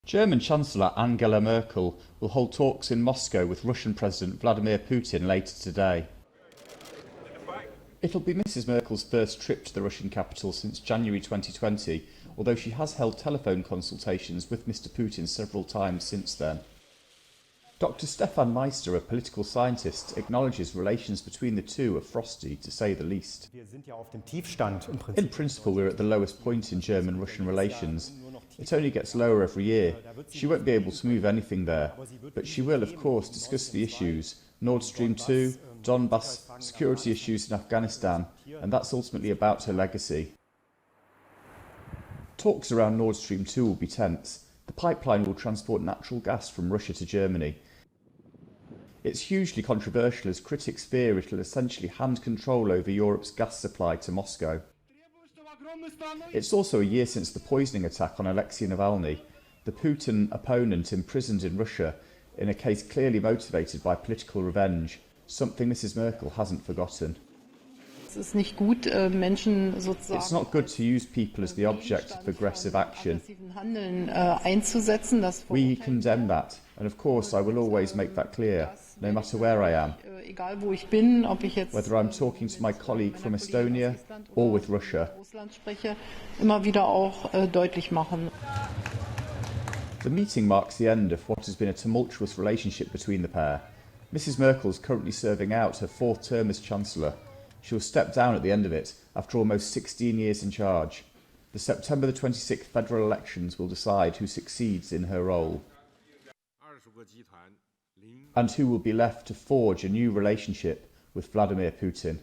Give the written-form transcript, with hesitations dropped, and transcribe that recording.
German Chancellor Angela Merkel will hold talks in Moscow with Russian President Vladimir Putin later today. It'll be Mrs Merkel's first trip to the Russian capital since January 2020, although she has held telephone consultations with Mr Putin several times since then. Dr Stefan Meister, a political scientist, acknowledges relations between the two are frosty, to say the least. In principle, we're at the lowest point in German-Russian relations. It only gets lower every year. She won't be able to move anything there, but she will, of course, discuss the issues: Nord Stream 2, Donbass, security issues in Afghanistan, and that's ultimately about her legacy. Talks around Nord Stream 2 will be tense. The pipeline will transport natural gas from Russia to Germany. It's hugely controversial, as critics fear it'll essentially hand control over Europe's gas supply to Moscow. It's also a year since the poisoning attack on Alexei Navalny, the Putin opponent imprisoned in Russia in a case clearly motivated by political revenge, something Mrs Merkel hasn't forgotten. It's not good to use people as the object of aggressive action. We condemn that, and of course I will always make that clear, no matter where I am, whether I'm talking to my colleague from Estonia or with Russia. The meeting marks the end of what has been a tumultuous relationship between the pair. Mrs Merkel is currently serving out her fourth term as Chancellor. She will step down at the end of it, after almost 16 years in charge. The September the 26th federal elections will decide who succeeds in her role, and who will be left to forge a new relationship with Vladimir Putin.